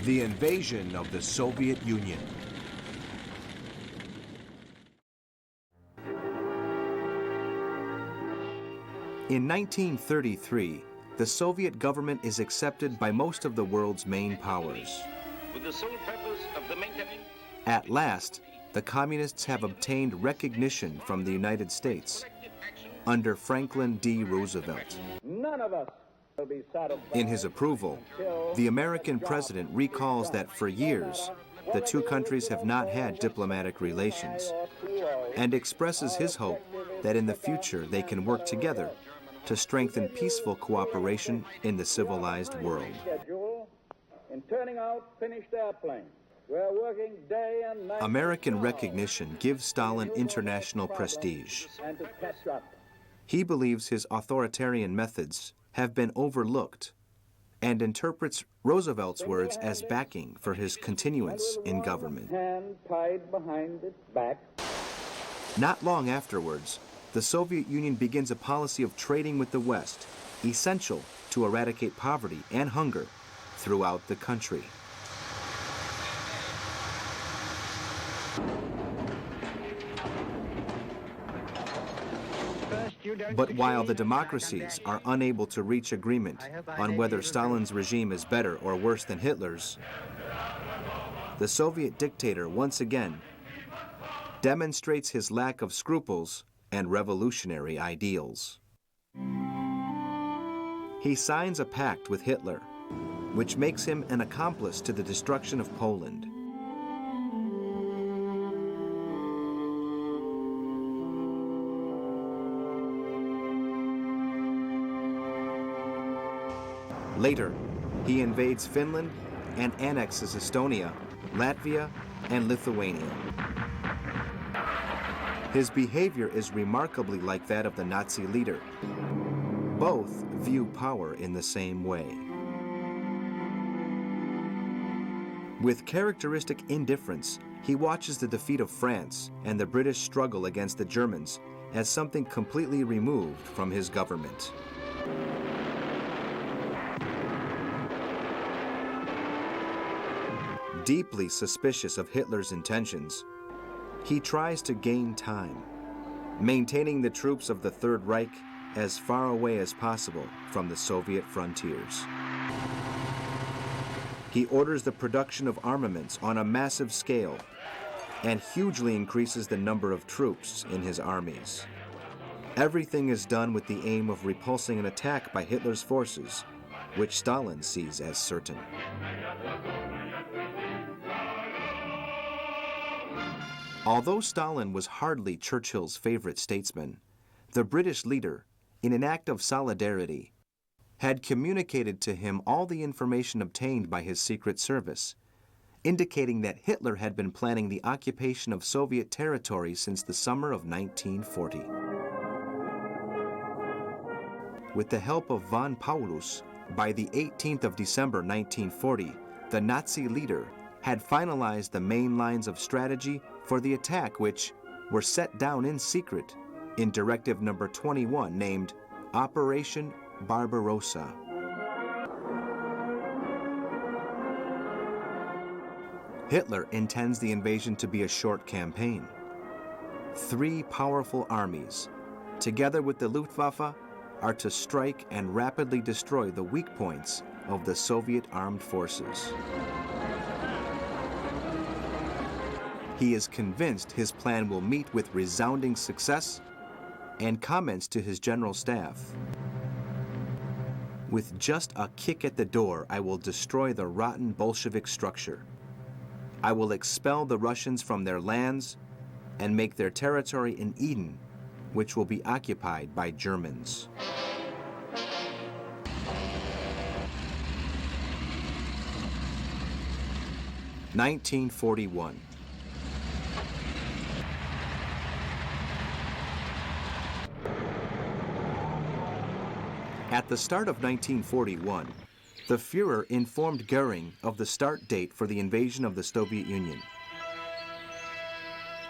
The invasion of the Soviet Union. In 1933, the Soviet government is accepted by most of the world's main powers. With the sole purpose of the maintenance. At last, the communists have obtained recognition from the United States under Franklin D. Roosevelt. None of us will be satisfied. In his approval, the American president recalls that for years, the two countries have not had diplomatic relations, and expresses his hope that in the future they can work together to strengthen peaceful cooperation in the civilized world. In turning out finished airplanes. We're working day and night. American recognition gives Stalin international prestige. And to catch up. He believes his authoritarian methods have been overlooked and interprets Roosevelt's words as backing for his continuance in government. Hand tied behind its back. Not long afterwards, the Soviet Union begins a policy of trading with the West, essential to eradicate poverty and hunger throughout the country. But while the democracies are unable to reach agreement on whether Stalin's regime is better or worse than Hitler's, the Soviet dictator once again demonstrates his lack of scruples and revolutionary ideals. He signs a pact with Hitler, which makes him an accomplice to the destruction of Poland. Later, he invades Finland and annexes Estonia, Latvia, and Lithuania. His behavior is remarkably like that of the Nazi leader. Both view power in the same way. With characteristic indifference, he watches the defeat of France and the British struggle against the Germans as something completely removed from his government. Deeply suspicious of Hitler's intentions, he tries to gain time, maintaining the troops of the Third Reich as far away as possible from the Soviet frontiers. He orders the production of armaments on a massive scale and hugely increases the number of troops in his armies. Everything is done with the aim of repulsing an attack by Hitler's forces, which Stalin sees as certain. Although Stalin was hardly Churchill's favorite statesman, the British leader, in an act of solidarity, had communicated to him all the information obtained by his secret service, indicating that Hitler had been planning the occupation of Soviet territory since the summer of 1940. With the help of von Paulus, by the 18th of December 1940, the Nazi leader had finalized the main lines of strategy for the attack, which were set down in secret in Directive Number 21, named Operation Barbarossa. Hitler intends the invasion to be a short campaign. 3 powerful armies, together with the Luftwaffe, are to strike and rapidly destroy the weak points of the Soviet armed forces. He is convinced his plan will meet with resounding success and comments to his general staff, "With just a kick at the door, I will destroy the rotten Bolshevik structure. I will expel the Russians from their lands and make their territory in Eden, which will be occupied by Germans." (1941). At the start of 1941, the Führer informed Goering of the start date for the invasion of the Soviet Union.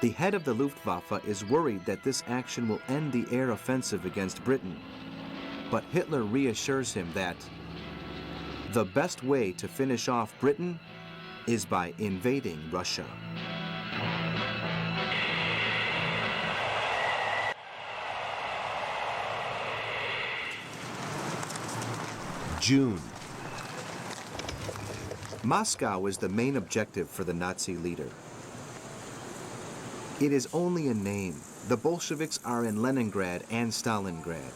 The head of the Luftwaffe is worried that this action will end the air offensive against Britain, but Hitler reassures him that the best way to finish off Britain is by invading Russia. June. Moscow is the main objective for the Nazi leader. It is only a name. The Bolsheviks are in Leningrad and Stalingrad.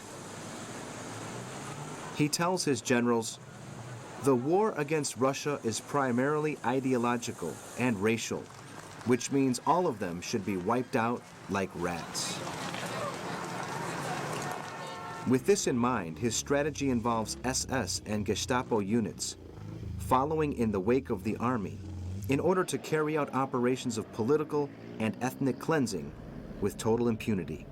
He tells his generals, "The war against Russia is primarily ideological and racial, which means all of them should be wiped out like rats." With this in mind, his strategy involves SS and Gestapo units following in the wake of the army in order to carry out operations of political and ethnic cleansing with total impunity.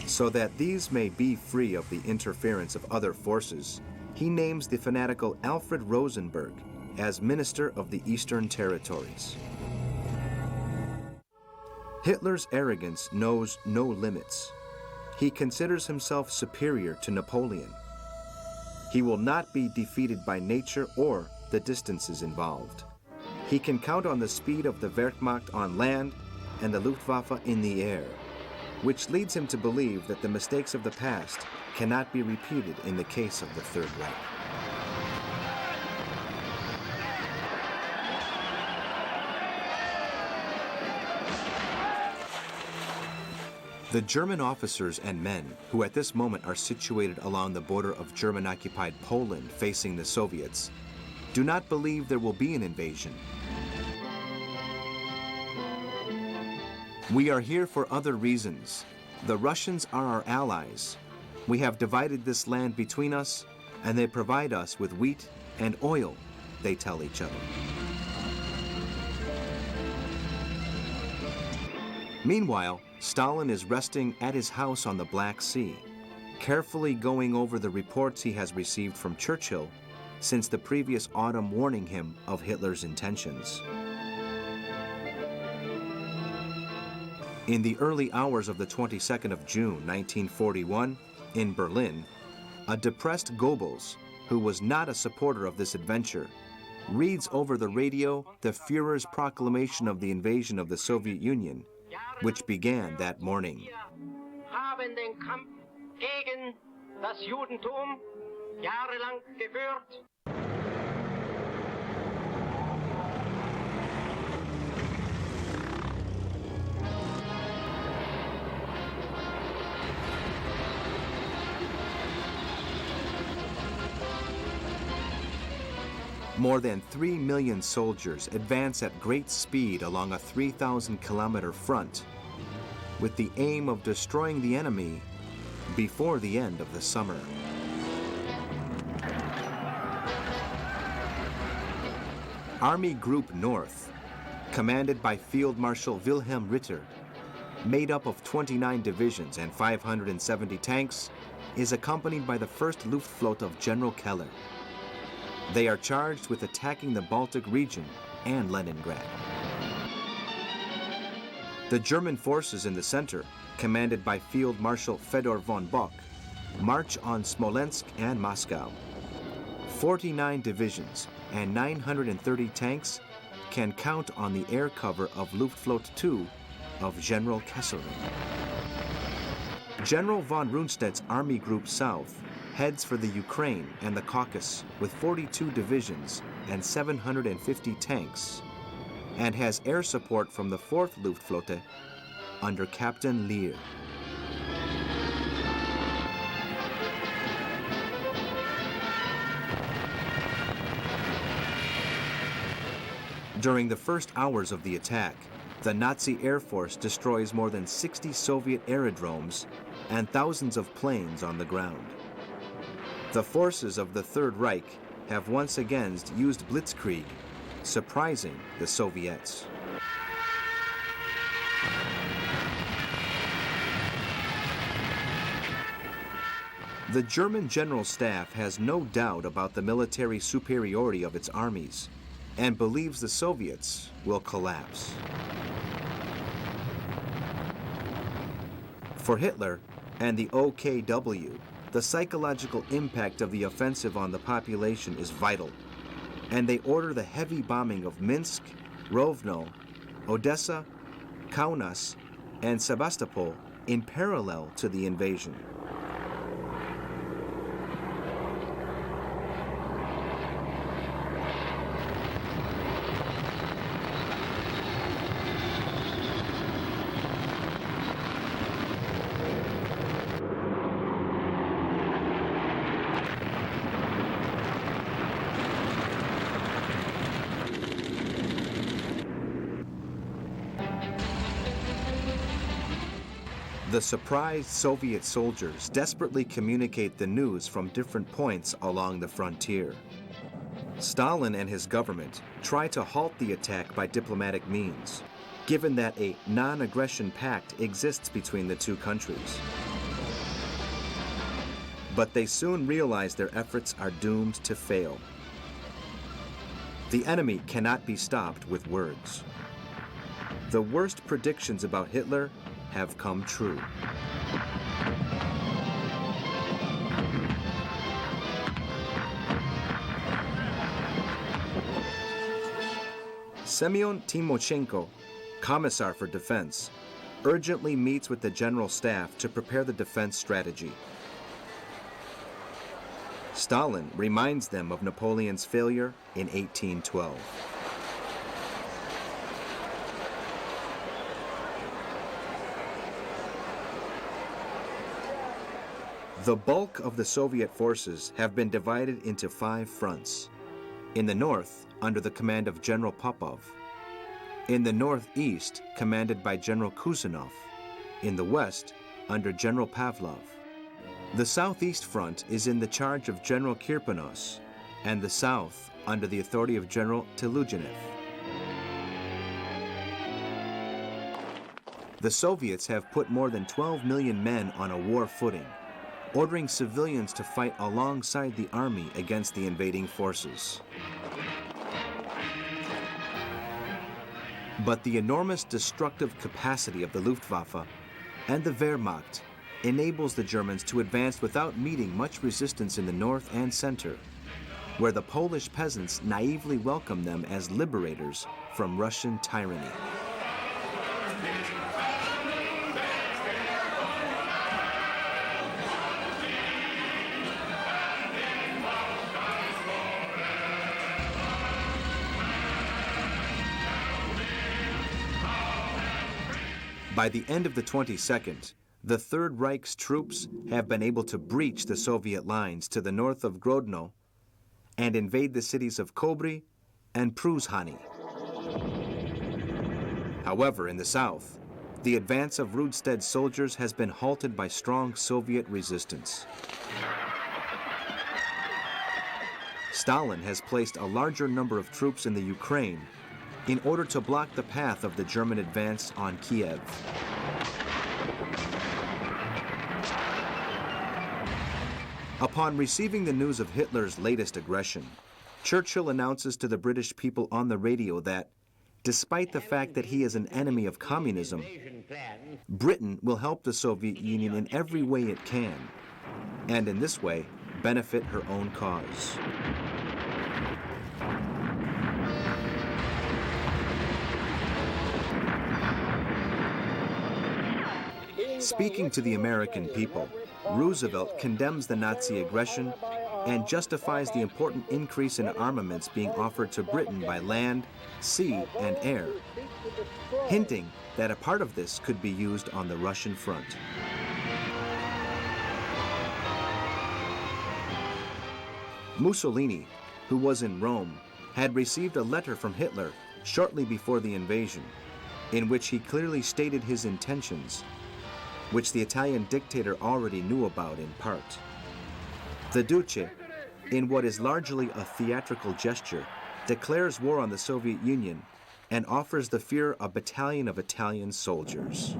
So that these may be free of the interference of other forces, he names the fanatical Alfred Rosenberg as Minister of the Eastern Territories. Hitler's arrogance knows no limits. He considers himself superior to Napoleon. He will not be defeated by nature or the distances involved. He can count on the speed of the Wehrmacht on land and the Luftwaffe in the air, which leads him to believe that the mistakes of the past cannot be repeated in the case of the Third Reich. The German officers and men, who at this moment are situated along the border of German-occupied Poland facing the Soviets, do not believe there will be an invasion. "We are here for other reasons. The Russians are our allies. We have divided this land between us, and they provide us with wheat and oil," they tell each other. Meanwhile, Stalin is resting at his house on the Black Sea, carefully going over the reports he has received from Churchill since the previous autumn warning him of Hitler's intentions. In the early hours of the 22nd of June, 1941, in Berlin, a depressed Goebbels, who was not a supporter of this adventure, reads over the radio the Führer's proclamation of the invasion of the Soviet Union, which began that morning. Haben den Kampf gegen das Judentum jahrelang geführt. More than 3 million soldiers advance at great speed along a 3,000-kilometer front with the aim of destroying the enemy before the end of the summer. Army Group North, commanded by Field Marshal Wilhelm Ritter, made up of 29 divisions and 570 tanks, is accompanied by the 1st Luftflotte of General Keller. They are charged with attacking the Baltic region and Leningrad. The German forces in the center, commanded by Field Marshal Fedor von Bock, march on Smolensk and Moscow. 49 divisions and 930 tanks can count on the air cover of Luftflotte 2 of General Kesselring. General von Rundstedt's Army Group South heads for the Ukraine and the Caucasus with 42 divisions and 750 tanks, and has air support from the 4th Luftflotte under Captain Lear. During the first hours of the attack, the Nazi Air Force destroys more than 60 Soviet aerodromes and thousands of planes on the ground. The forces of the Third Reich have once again used blitzkrieg, surprising the Soviets. The German General Staff has no doubt about the military superiority of its armies and believes the Soviets will collapse. For Hitler and the OKW, the psychological impact of the offensive on the population is vital. and they order the heavy bombing of Minsk, Rovno, Odessa, Kaunas, and Sebastopol in parallel to the invasion. The surprised Soviet soldiers desperately communicate the news from different points along the frontier. Stalin and his government try to halt the attack by diplomatic means, given that a non-aggression pact exists between the two countries. But they soon realize their efforts are doomed to fail. The enemy cannot be stopped with words. The worst predictions about Hitler have come true. Semyon Timoshenko, Commissar for Defense, urgently meets with the General Staff to prepare the defense strategy. Stalin reminds them of Napoleon's failure in 1812. The bulk of the Soviet forces have been divided into 5 fronts. In the north, under the command of General Popov. In the northeast, commanded by General Kuzanov. In the west, under General Pavlov. The southeast front is in the charge of General Kirponos, and the south under the authority of General Telugin. The Soviets have put more than 12 million men on a war footing, ordering civilians to fight alongside the army against the invading forces. But the enormous destructive capacity of the Luftwaffe and the Wehrmacht enables the Germans to advance without meeting much resistance in the north and center, where the Polish peasants naively welcome them as liberators from Russian tyranny. By the end of the 22nd, the Third Reich's troops have been able to breach the Soviet lines to the north of Grodno and invade the cities of Kobry and Pruzhany. However, in the south, the advance of Rudsted's soldiers has been halted by strong Soviet resistance. Stalin has placed a larger number of troops in the Ukraine in order to block the path of the German advance on Kiev. Upon receiving the news of Hitler's latest aggression, Churchill announces to the British people on the radio that, despite the fact that he is an enemy of communism, Britain will help the Soviet Union in every way it can, and in this way benefit her own cause. Speaking to the American people, Roosevelt condemns the Nazi aggression and justifies the important increase in armaments being offered to Britain by land, sea, and air, hinting that a part of this could be used on the Russian front. Mussolini, who was in Rome, had received a letter from Hitler shortly before the invasion, in which he clearly stated his intentions, which the Italian dictator already knew about in part. The Duce, in what is largely a theatrical gesture, declares war on the Soviet Union and offers the Führer a battalion of Italian soldiers.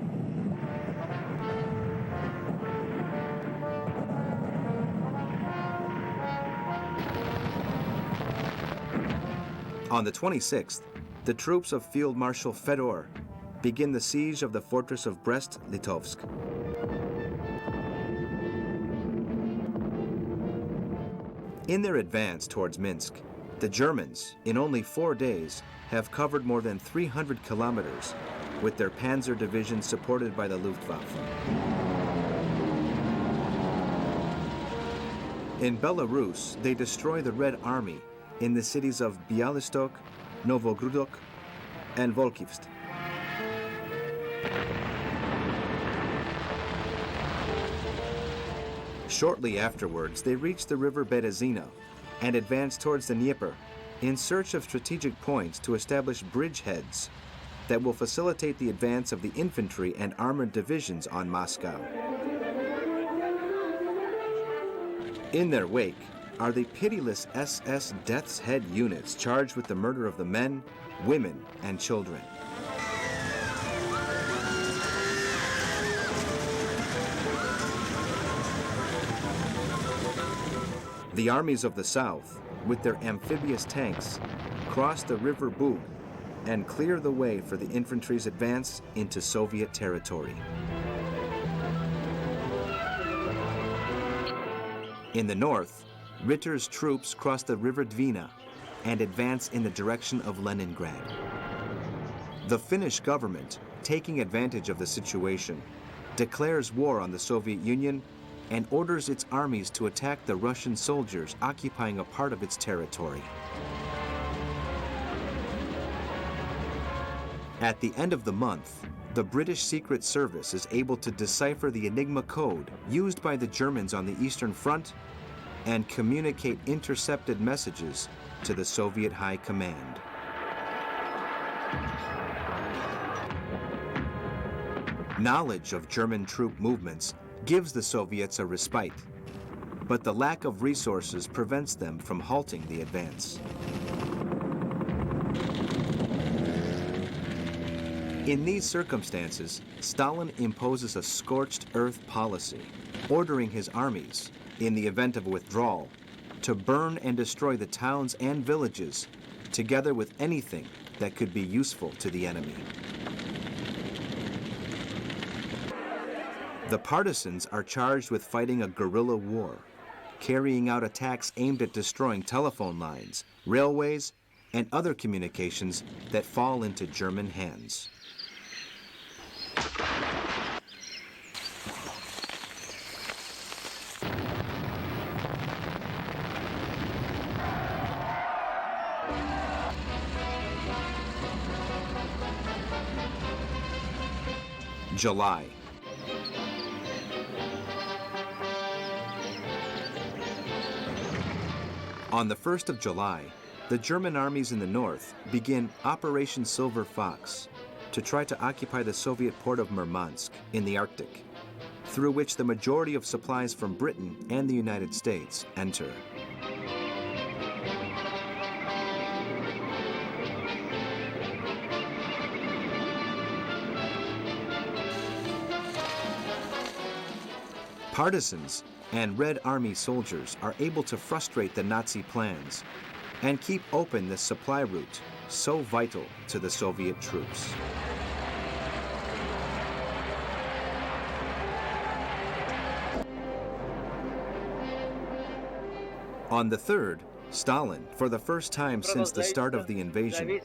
On the 26th, the troops of Field Marshal Fedor begin the siege of the fortress of Brest-Litovsk. In their advance towards Minsk, The Germans, in only 4 days, have covered more than 300 kilometers, with their panzer division supported by the Luftwaffe. In Belarus, they destroy the Red Army in the cities of Bialystok, Novogrudok, and Volkivsk. Shortly afterwards, they reach the river Berezina and advance towards the Dnieper in search of strategic points to establish bridgeheads that will facilitate the advance of the infantry and armored divisions on Moscow. In their wake are the pitiless SS Death's Head units charged with the murder of the men, women, and children. The armies of the South, with their amphibious tanks, cross the River Bug and clear the way for the infantry's advance into Soviet territory. In the north, Ritter's troops cross the River Dwina and advance in the direction of Leningrad. The Finnish government, taking advantage of the situation, declares war on the Soviet Union and orders its armies to attack the Russian soldiers occupying a part of its territory. At the end of the month, the British Secret Service is able to decipher the Enigma code used by the Germans on the Eastern Front and communicate intercepted messages to the Soviet High Command. Knowledge of German troop movements gives the Soviets a respite, but the lack of resources prevents them from halting the advance. In these circumstances, Stalin imposes a scorched earth policy, ordering his armies, in the event of a withdrawal, to burn and destroy the towns and villages, together with anything that could be useful to the enemy. The partisans are charged with fighting a guerrilla war, carrying out attacks aimed at destroying telephone lines, railways, and other communications that fall into German hands. July. On the 1st of July, the German armies in the north begin Operation Silver Fox to try to occupy the Soviet port of Murmansk in the Arctic, through which the majority of supplies from Britain and the United States enter. Partisans and Red Army soldiers are able to frustrate the Nazi plans and keep open the supply route so vital to the Soviet troops. On the 3rd, Stalin, for the first time since the start of the invasion,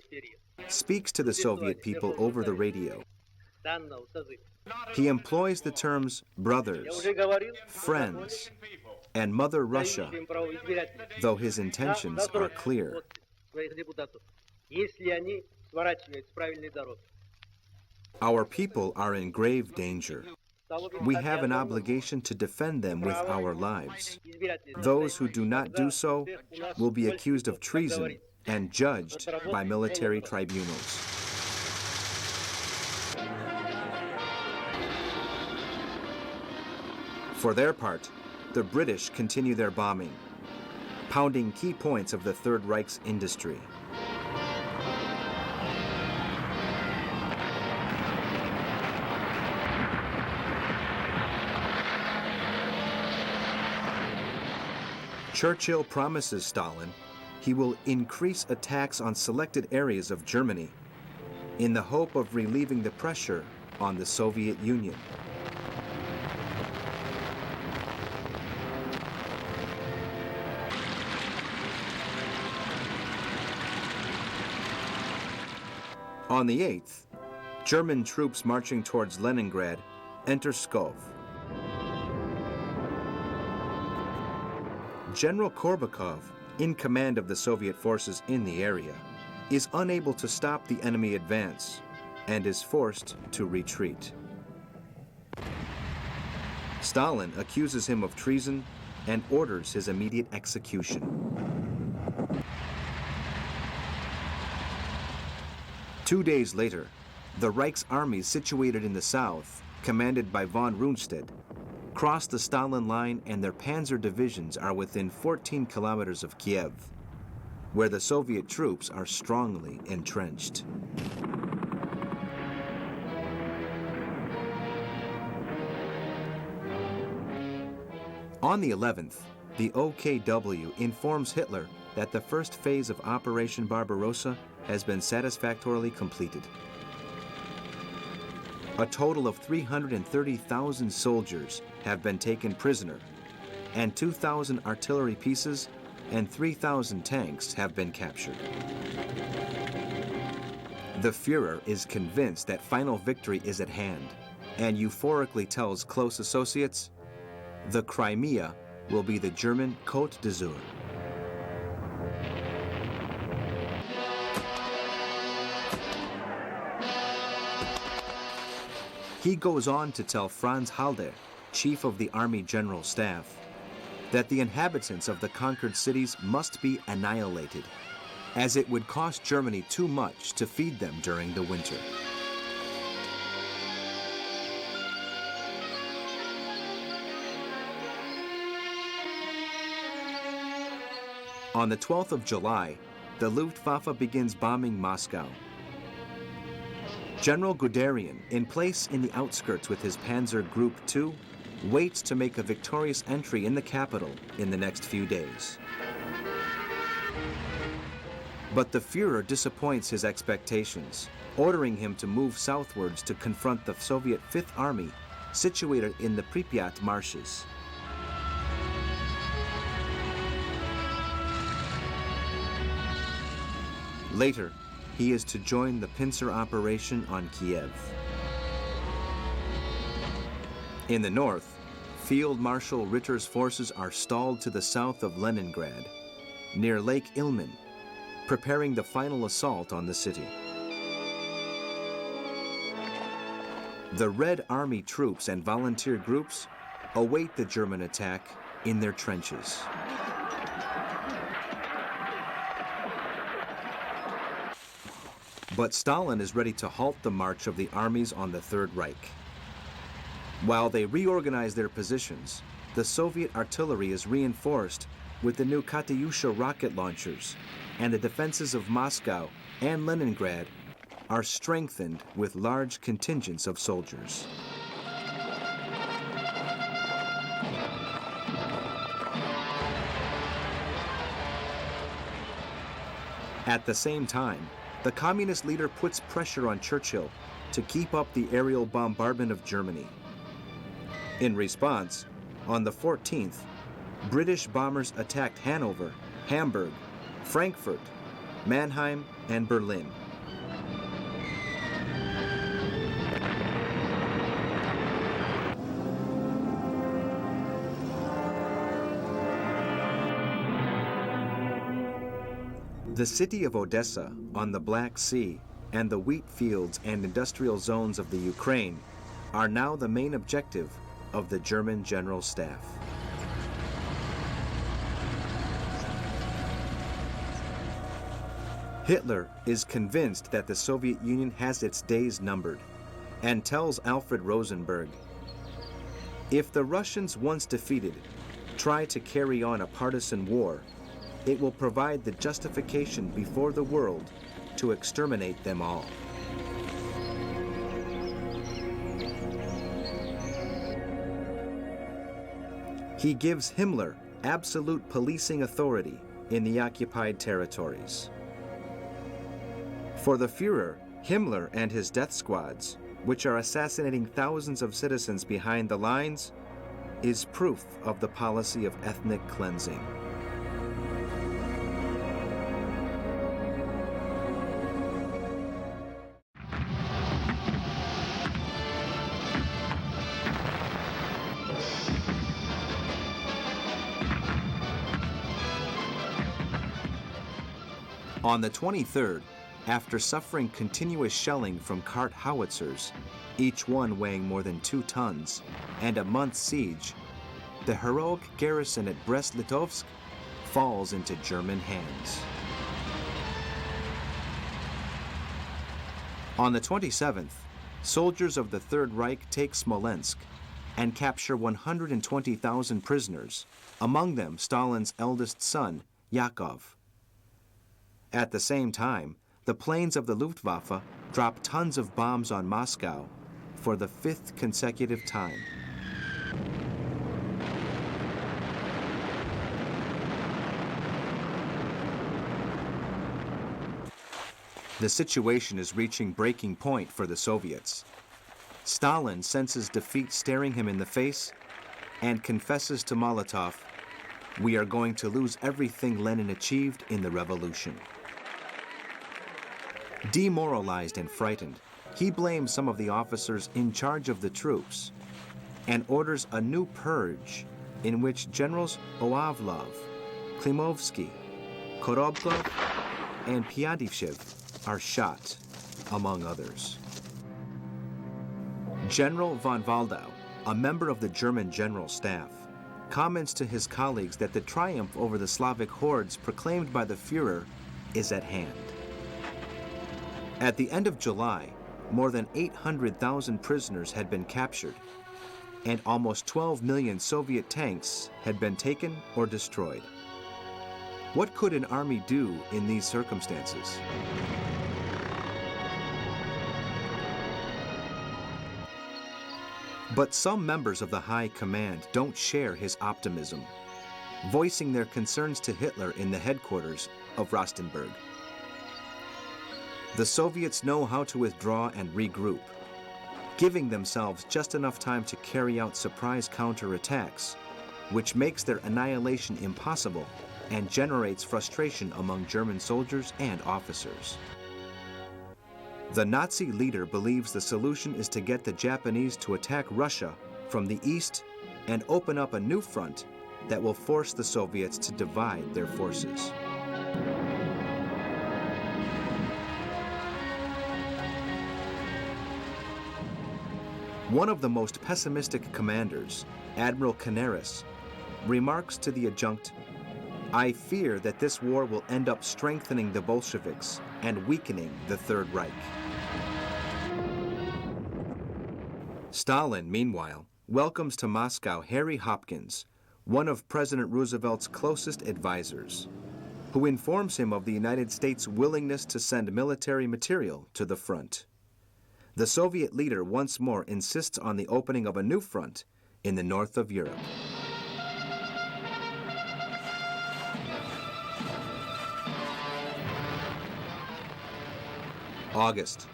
speaks to the Soviet people over the radio. He employs the terms brothers, friends, and Mother Russia, though his intentions are clear. Our people are in grave danger. We have an obligation to defend them with our lives. Those who do not do so will be accused of treason and judged by military tribunals. For their part, the British continue their bombing, pounding key points of the Third Reich's industry. Churchill promises Stalin he will increase attacks on selected areas of Germany in the hope of relieving the pressure on the Soviet Union. On the 8th, German troops marching towards Leningrad enter Pskov. General Korbakov, in command of the Soviet forces in the area, is unable to stop the enemy advance and is forced to retreat. Stalin accuses him of treason and orders his immediate execution. Two days later, the Reich's armies situated in the south, commanded by von Rundstedt, cross the Stalin line and their panzer divisions are within 14 kilometers of Kiev, where the Soviet troops are strongly entrenched. On the 11th, the OKW informs Hitler that the first phase of Operation Barbarossa has been satisfactorily completed. A total of 330,000 soldiers have been taken prisoner, and 2,000 artillery pieces and 3,000 tanks have been captured. The Führer is convinced that final victory is at hand, and euphorically tells close associates, the Crimea will be the German Côte d'Azur. He goes on to tell Franz Halder, chief of the Army General Staff, that the inhabitants of the conquered cities must be annihilated, as it would cost Germany too much to feed them during the winter. On the 12th of July, the Luftwaffe begins bombing Moscow. General Guderian, in place in the outskirts with his Panzer Group II, waits to make a victorious entry in the capital in the next few days. But the Führer disappoints his expectations, ordering him to move southwards to confront the Soviet Fifth Army situated in the Pripyat marshes. Later, he is to join the pincer operation on Kiev. In the north, Field Marshal Ritter's forces are stalled to the south of Leningrad, near Lake Ilmen, preparing the final assault on the city. The Red Army troops and volunteer groups await the German attack in their trenches. But Stalin is ready to halt the march of the armies on the Third Reich. While they reorganize their positions, the Soviet artillery is reinforced with the new Katyusha rocket launchers, and the defenses of Moscow and Leningrad are strengthened with large contingents of soldiers. At the same time, the communist leader puts pressure on Churchill to keep up the aerial bombardment of Germany. In response, on the 14th, British bombers attacked Hanover, Hamburg, Frankfurt, Mannheim, and Berlin. The city of Odessa on the Black Sea and the wheat fields and industrial zones of the Ukraine are now the main objective of the German General Staff. Hitler is convinced that the Soviet Union has its days numbered and tells Alfred Rosenberg, if the Russians, once defeated, try to carry on a partisan war, it will provide the justification before the world to exterminate them all. He gives Himmler absolute policing authority in the occupied territories. For the Führer, Himmler and his death squads, which are assassinating thousands of citizens behind the lines, is proof of the policy of ethnic cleansing. On the 23rd, after suffering continuous shelling from Kart howitzers, each one weighing more than 2 tons, and a month's siege, the heroic garrison at Brest-Litovsk falls into German hands. On the 27th, soldiers of the Third Reich take Smolensk and capture 120,000 prisoners, among them Stalin's eldest son, Yakov. At the same time, the planes of the Luftwaffe drop tons of bombs on Moscow for the 5th consecutive time. The situation is reaching breaking point for the Soviets. Stalin senses defeat staring him in the face and confesses to Molotov, "We are going to lose everything Lenin achieved in the revolution." Demoralized and frightened, he blames some of the officers in charge of the troops and orders a new purge in which Generals Oavlov, Klimovsky, Korobkov, and Pyadyshev are shot, among others. General von Waldau, a member of the German General Staff, comments to his colleagues that the triumph over the Slavic hordes proclaimed by the Führer is at hand. At the end of July, more than 800,000 prisoners had been captured, and almost 12 million Soviet tanks had been taken or destroyed. What could an army do in these circumstances? But some members of the High Command don't share his optimism, voicing their concerns to Hitler in the headquarters of Rastenburg. The Soviets know how to withdraw and regroup, giving themselves just enough time to carry out surprise counterattacks, which makes their annihilation impossible and generates frustration among German soldiers and officers. The Nazi leader believes the solution is to get the Japanese to attack Russia from the east and open up a new front that will force the Soviets to divide their forces. One of the most pessimistic commanders, Admiral Canaris, remarks to the adjutant, "I fear that this war will end up strengthening the Bolsheviks and weakening the Third Reich." Stalin, meanwhile, welcomes to Moscow Harry Hopkins, one of President Roosevelt's closest advisors, who informs him of the United States' willingness to send military material to the front. The Soviet leader once more insists on the opening of a new front in the north of Europe. August.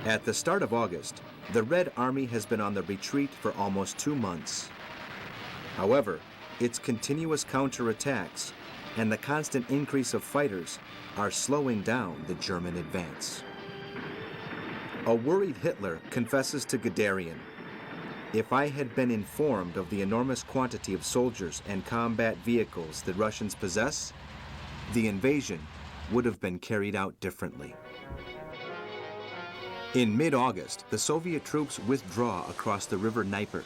At the start of August, the Red Army has been on the retreat for almost 2 months. However, its continuous counterattacks and the constant increase of fighters are slowing down the German advance. A worried Hitler confesses to Guderian, "If I had been informed of the enormous quantity of soldiers and combat vehicles the Russians possess, the invasion would have been carried out differently." In mid-August, the Soviet troops withdraw across the river Dnieper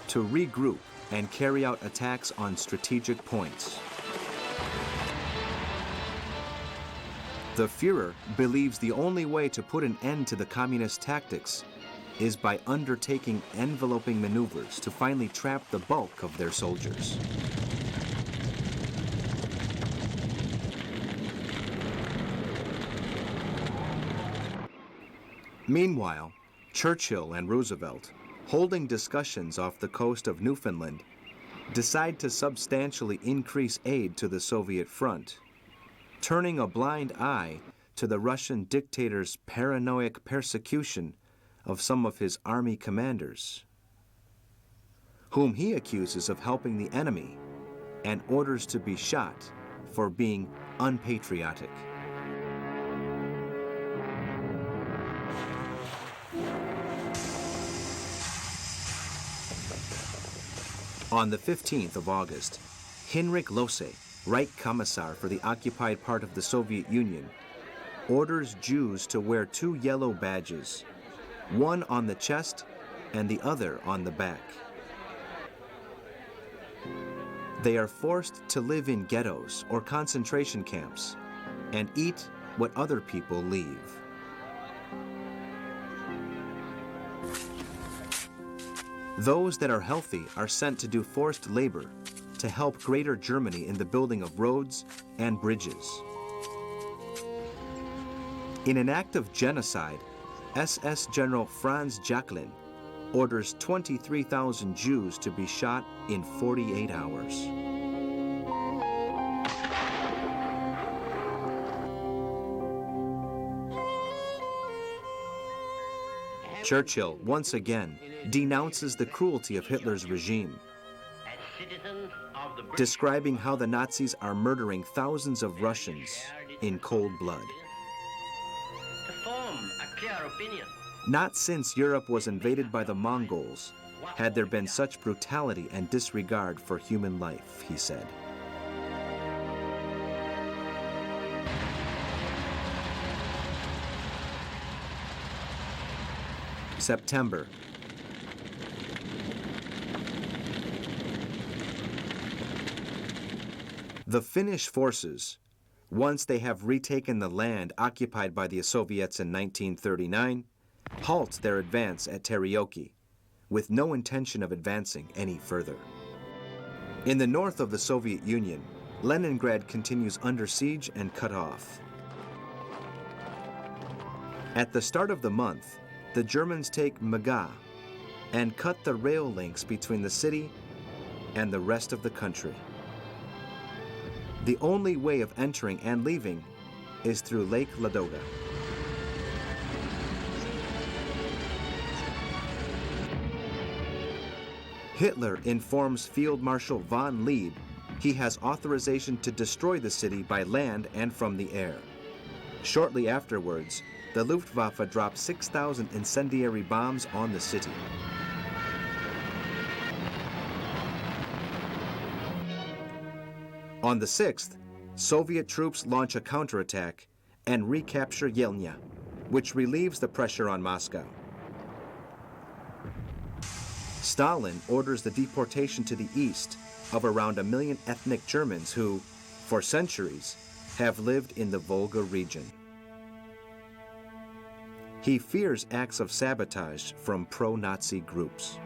to regroup and carry out attacks on strategic points. The Führer believes the only way to put an end to the communist tactics is by undertaking enveloping maneuvers to finally trap the bulk of their soldiers. Meanwhile, Churchill and Roosevelt, holding discussions off the coast of Newfoundland, decide to substantially increase aid to the Soviet front, turning a blind eye to the Russian dictator's paranoid persecution of some of his army commanders, whom he accuses of helping the enemy and orders to be shot for being unpatriotic. On the 15th of August, Hinrich Lose, Reich Commissar for the occupied part of the Soviet Union, orders Jews to wear two yellow badges, one on the chest and the other on the back. They are forced to live in ghettos or concentration camps and eat what other people leave. Those that are healthy are sent to do forced labor to help Greater Germany in the building of roads and bridges. In an act of genocide, SS General Franz Jacquelin orders 23,000 Jews to be shot in 48 hours. Churchill, once again, denounces the cruelty of Hitler's regime, describing how the Nazis are murdering thousands of Russians in cold blood. Not since Europe was invaded by the Mongols had there been such brutality and disregard for human life, he said. September. The Finnish forces, once they have retaken the land occupied by the Soviets in 1939, halt their advance at Terioki, with no intention of advancing any further. In the north of the Soviet Union, Leningrad continues under siege and cut off. At the start of the month, the Germans take Muga and cut the rail links between the city and the rest of the country. The only way of entering and leaving is through Lake Ladoga. Hitler informs Field Marshal von Lieb he has authorization to destroy the city by land and from the air. Shortly afterwards, the Luftwaffe dropped 6,000 incendiary bombs on the city. On the 6th, Soviet troops launch a counterattack and recapture Yelnya, which relieves the pressure on Moscow. Stalin orders the deportation to the east of around 1 million ethnic Germans who, for centuries, have lived in the Volga region. He fears acts of sabotage from pro-Nazi groups.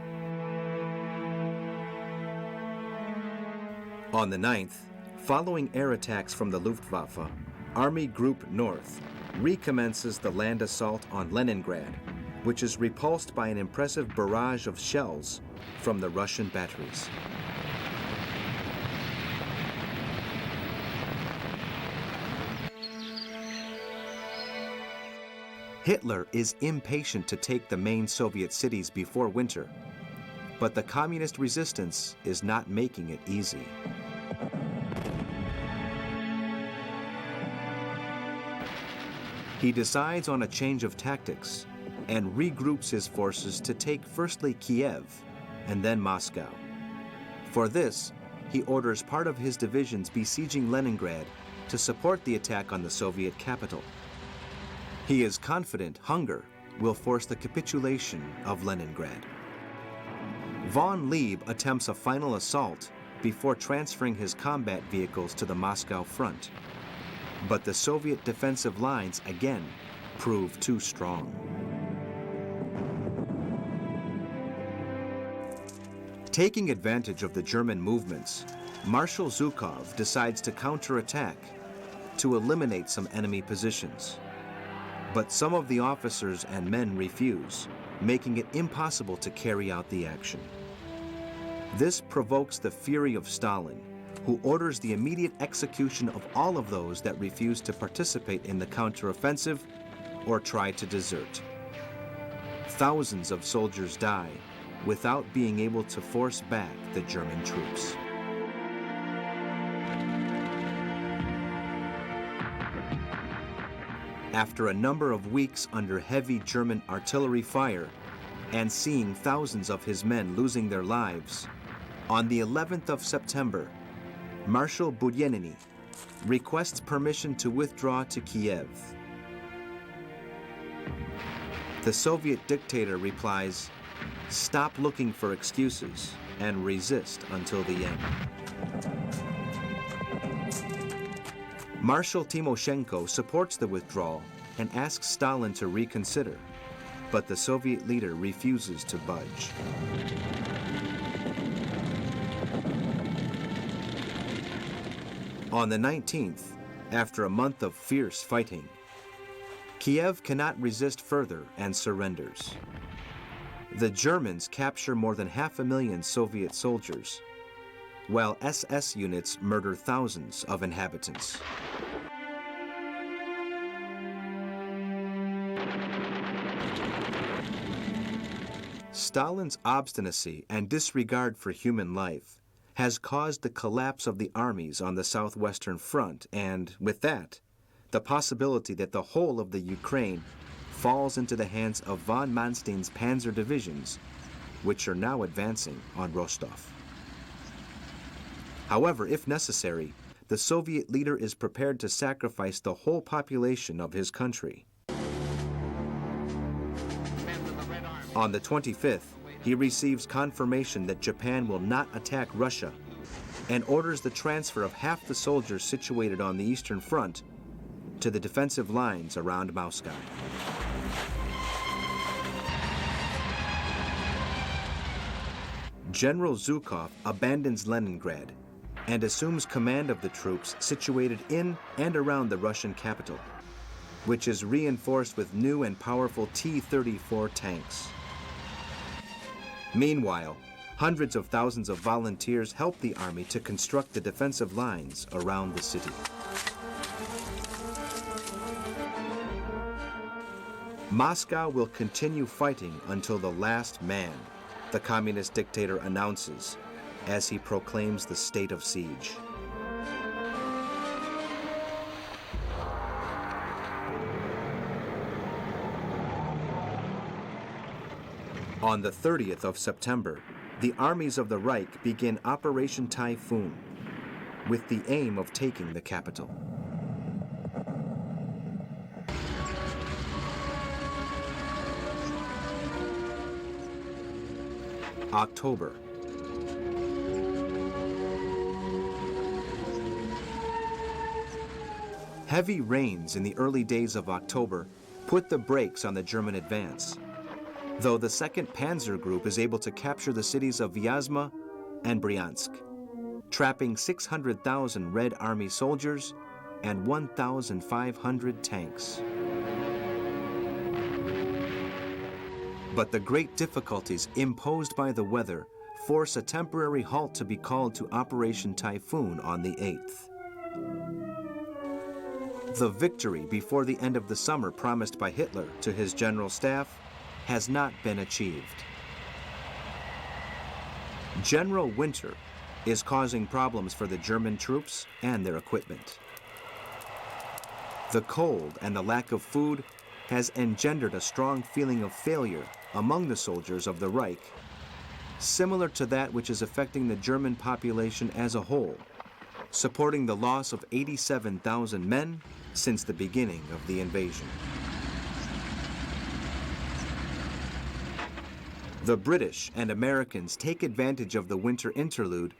On the 9th, following air attacks from the Luftwaffe, Army Group North recommences the land assault on Leningrad, which is repulsed by an impressive barrage of shells from the Russian batteries. Hitler is impatient to take the main Soviet cities before winter, but the communist resistance is not making it easy. He decides on a change of tactics and regroups his forces to take firstly Kiev and then Moscow. For this, he orders part of his divisions besieging Leningrad to support the attack on the Soviet capital. He is confident hunger will force the capitulation of Leningrad. Von Lieb attempts a final assault before transferring his combat vehicles to the Moscow front. But the Soviet defensive lines again prove too strong. Taking advantage of the German movements, Marshal Zhukov decides to counterattack to eliminate some enemy positions. But some of the officers and men refuse, making it impossible to carry out the action. This provokes the fury of Stalin, who orders the immediate execution of all of those that refuse to participate in the counteroffensive or try to desert. Thousands of soldiers die without being able to force back the German troops. After a number of weeks under heavy German artillery fire and seeing thousands of his men losing their lives, On the 11th of September, Marshal Budyenniny requests permission to withdraw to Kiev. The Soviet dictator replies, "Stop looking for excuses and resist until the end." Marshal Timoshenko supports the withdrawal and asks Stalin to reconsider, but the Soviet leader refuses to budge. On the 19th, after a month of fierce fighting, Kiev cannot resist further and surrenders. The Germans capture more than 500,000 Soviet soldiers, while SS units murder thousands of inhabitants. Stalin's obstinacy and disregard for human life has caused the collapse of the armies on the southwestern front, and with that, the possibility that the whole of the Ukraine falls into the hands of von Manstein's panzer divisions, which are now advancing on Rostov. However, if necessary, the Soviet leader is prepared to sacrifice the whole population of his country. On the 25th, he receives confirmation that Japan will not attack Russia and orders the transfer of half the soldiers situated on the Eastern Front to the defensive lines around Moscow. General Zhukov abandons Leningrad and assumes command of the troops situated in and around the Russian capital, which is reinforced with new and powerful T-34 tanks. Meanwhile, hundreds of thousands of volunteers help the army to construct the defensive lines around the city. Moscow will continue fighting until the last man, the communist dictator announces as he proclaims the state of siege. On the 30th of September, the armies of the Reich begin Operation Typhoon, with the aim of taking the capital. October. Heavy rains in the early days of October put the brakes on the German advance, though the 2nd Panzer Group is able to capture the cities of Vyazma and Bryansk, trapping 600,000 Red Army soldiers and 1,500 tanks. But the great difficulties imposed by the weather force a temporary halt to be called to Operation Typhoon on the 8th. The victory before the end of the summer promised by Hitler to his general staff has not been achieved. General Winter is causing problems for the German troops and their equipment. The cold and the lack of food has engendered a strong feeling of failure among the soldiers of the Reich, similar to that which is affecting the German population as a whole, supporting the loss of 87,000 men since the beginning of the invasion. The British and Americans take advantage of the winter interlude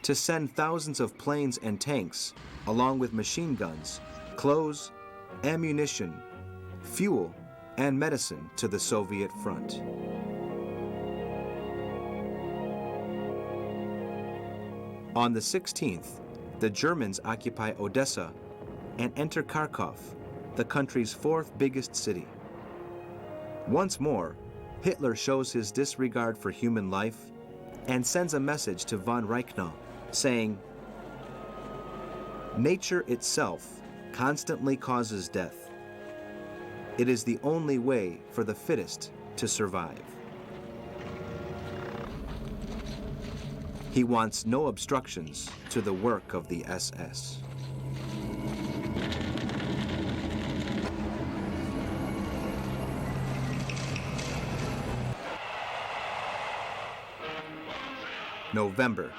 to send thousands of planes and tanks, along with machine guns, clothes, ammunition, fuel, and medicine to the Soviet front. On the 16th, the Germans occupy Odessa and enter Kharkov, the country's 4th biggest city. Once more, Hitler shows his disregard for human life and sends a message to von Reichenau saying, "Nature itself constantly causes death. It is the only way for the fittest to survive." He wants no obstructions to the work of the SS. November.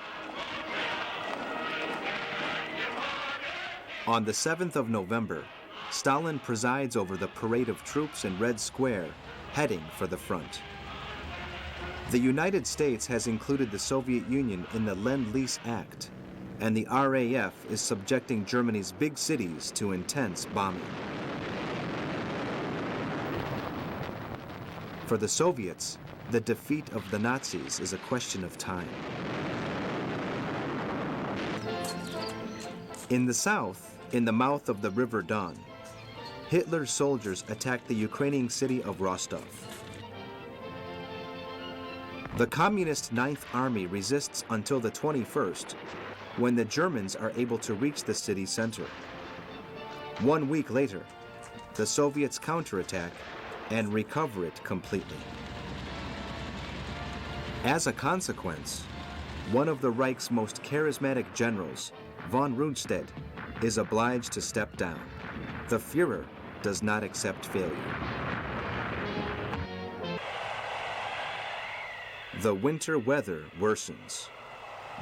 On the 7th of November, Stalin presides over the parade of troops in Red Square, heading for the front. The United States has included the Soviet Union in the Lend-Lease Act, and the RAF is subjecting Germany's big cities to intense bombing. For the Soviets, the defeat of the Nazis is a question of time. In the south, in the mouth of the River Don, Hitler's soldiers attacked the Ukrainian city of Rostov. The Communist Ninth Army resists until the 21st, when the Germans are able to reach the city center. 1 week later, the Soviets counterattack and recover it completely. As a consequence, one of the Reich's most charismatic generals, von Rundstedt, is obliged to step down. The Führer does not accept failure. The winter weather worsens.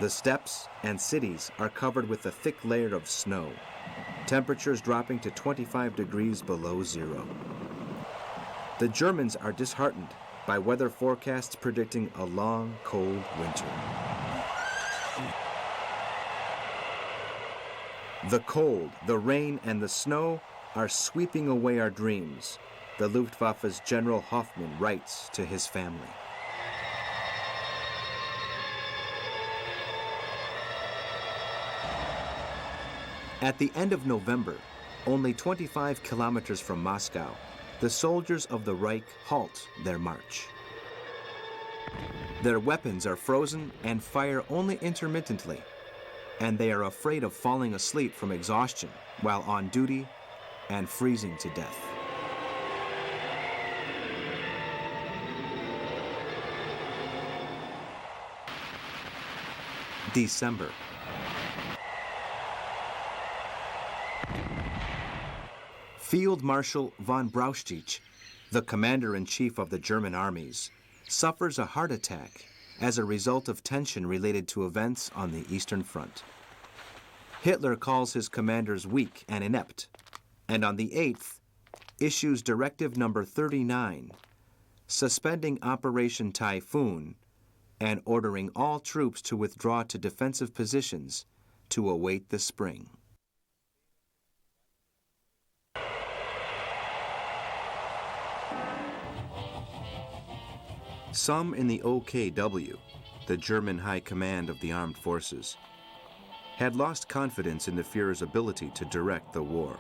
The steppes and cities are covered with a thick layer of snow, temperatures dropping to 25 degrees below zero. The Germans are disheartened by weather forecasts predicting a long, cold winter. The cold, the rain, and the snow are sweeping away our dreams, the Luftwaffe's General Hoffmann writes to his family. At the end of November, only 25 kilometers from Moscow, the soldiers of the Reich halt their march. Their weapons are frozen and fire only intermittently, and they are afraid of falling asleep from exhaustion while on duty and freezing to death. December. Field Marshal von Brauchitsch, the commander-in-chief of the German armies, suffers a heart attack as a result of tension related to events on the Eastern Front. Hitler calls his commanders weak and inept, and on the 8th, issues Directive Number 39, suspending Operation Typhoon and ordering all troops to withdraw to defensive positions to await the spring. Some in the OKW, the German High Command of the Armed Forces, had lost confidence in the Führer's ability to direct the war.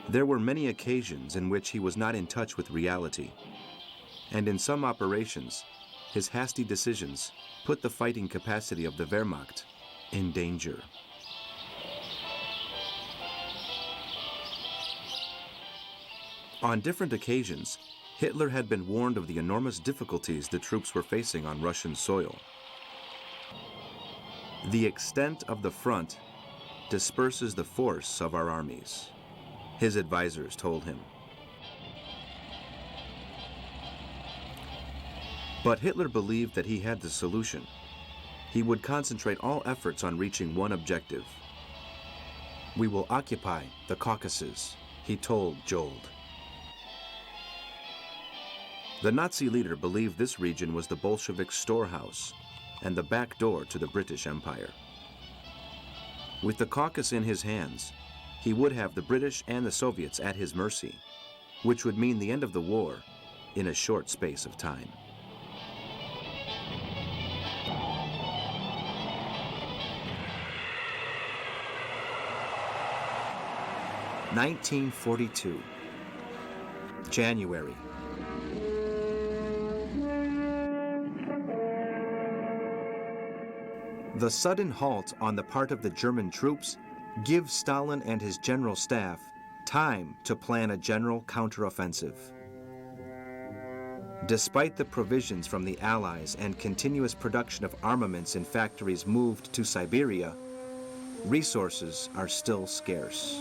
There were many occasions in which he was not in touch with reality, and in some operations, his hasty decisions put the fighting capacity of the Wehrmacht in danger. On different occasions, Hitler had been warned of the enormous difficulties the troops were facing on Russian soil. The extent of the front disperses the force of our armies, his advisors told him. But Hitler believed that he had the solution. He would concentrate all efforts on reaching one objective. "We will occupy the Caucasus," he told Jold. The Nazi leader believed this region was the Bolshevik storehouse and the back door to the British Empire. With the Caucasus in his hands, he would have the British and the Soviets at his mercy, which would mean the end of the war in a short space of time. (1942) January. The sudden halt on the part of the German troops gives Stalin and his general staff time to plan a general counteroffensive. Despite the provisions from the Allies and continuous production of armaments in factories moved to Siberia, resources are still scarce.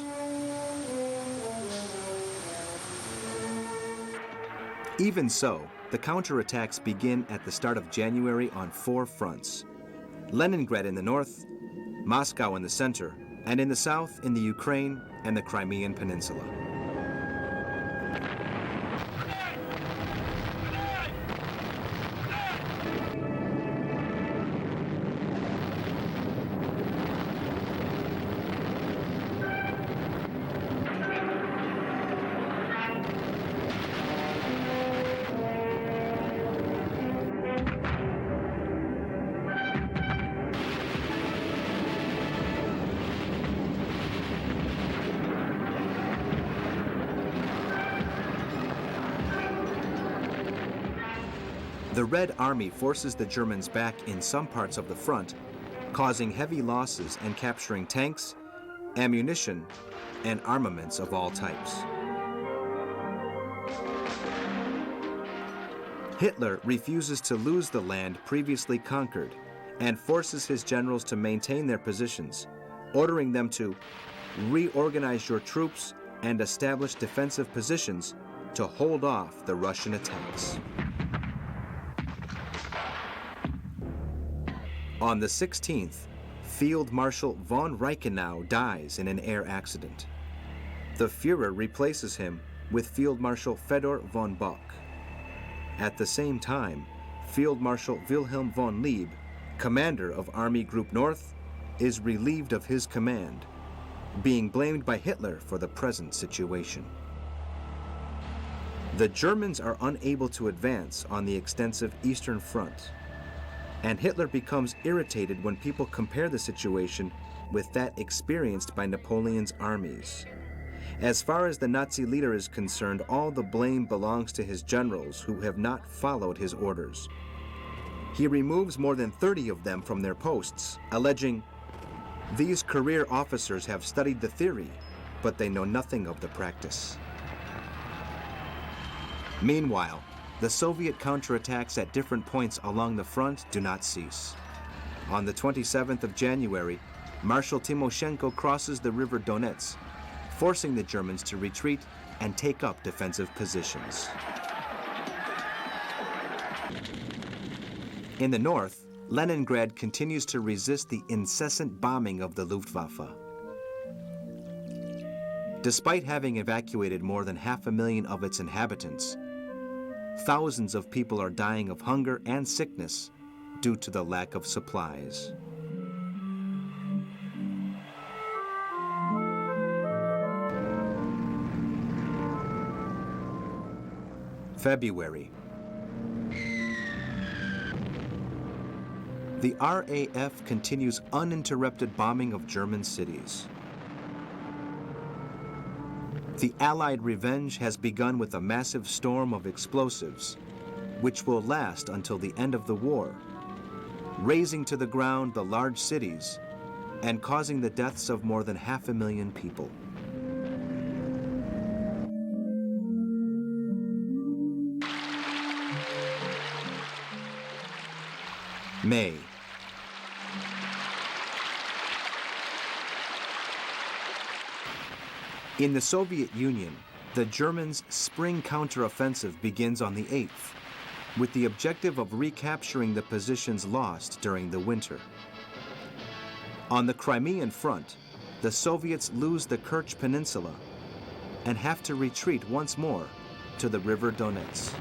Even so, the counterattacks begin at the start of January on 4 fronts: Leningrad in the north, Moscow in the center, and in the south in the Ukraine and the Crimean Peninsula. The Red Army forces the Germans back in some parts of the front, causing heavy losses and capturing tanks, ammunition, and armaments of all types. Hitler refuses to lose the land previously conquered and forces his generals to maintain their positions, ordering them to reorganize your troops and establish defensive positions to hold off the Russian attacks. On the 16th, Field Marshal von Reichenau dies in an air accident. The Führer replaces him with Field Marshal Fedor von Bock. At the same time, Field Marshal Wilhelm von Lieb, commander of Army Group North, is relieved of his command, being blamed by Hitler for the present situation. The Germans are unable to advance on the extensive Eastern Front, and Hitler becomes irritated when people compare the situation with that experienced by Napoleon's armies. As far as the Nazi leader is concerned, all the blame belongs to his generals who have not followed his orders. He removes more than 30 of them from their posts, alleging, "These career officers have studied the theory, but they know nothing of the practice." Meanwhile, the Soviet counterattacks at different points along the front do not cease. On the 27th of January, Marshal Timoshenko crosses the river Donets, forcing the Germans to retreat and take up defensive positions. In the north, Leningrad continues to resist the incessant bombing of the Luftwaffe. Despite having evacuated more than 500,000 of its inhabitants, thousands of people are dying of hunger and sickness due to the lack of supplies. February. The RAF continues uninterrupted bombing of German cities. The Allied revenge has begun with a massive storm of explosives, which will last until the end of the war, razing to the ground the large cities and causing the deaths of more than 500,000 people. May. In the Soviet Union, the Germans' spring counteroffensive begins on the 8th, with the objective of recapturing the positions lost during the winter. On the Crimean front, the Soviets lose the Kerch Peninsula and have to retreat once more to the river Donets.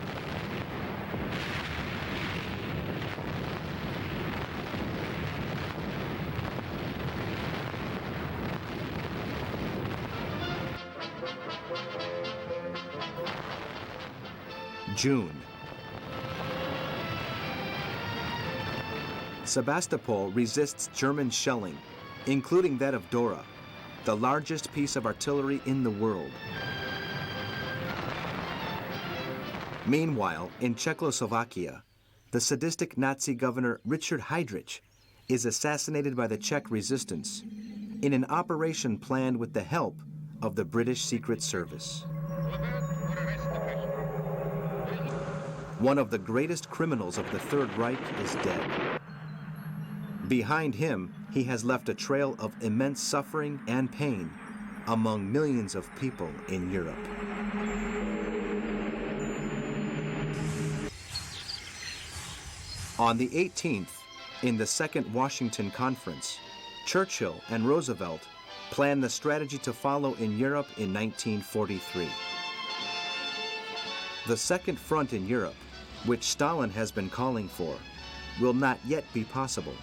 June. Sebastopol resists German shelling, including that of Dora, the largest piece of artillery in the world. Meanwhile, in Czechoslovakia, the sadistic Nazi governor Richard Heydrich is assassinated by the Czech resistance in an operation planned with the help of the British Secret Service. One of the greatest criminals of the Third Reich is dead. Behind him, he has left a trail of immense suffering and pain among millions of people in Europe. On the 18th, in the Second Washington Conference, Churchill and Roosevelt planned the strategy to follow in Europe in 1943. The Second Front in Europe, which Stalin has been calling for, will not yet be possible,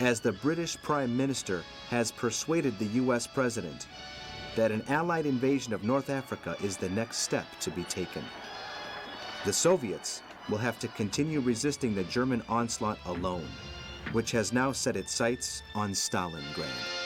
as the British Prime Minister has persuaded the U.S. President that an Allied invasion of North Africa is the next step to be taken. The Soviets will have to continue resisting the German onslaught alone, which has now set its sights on Stalingrad.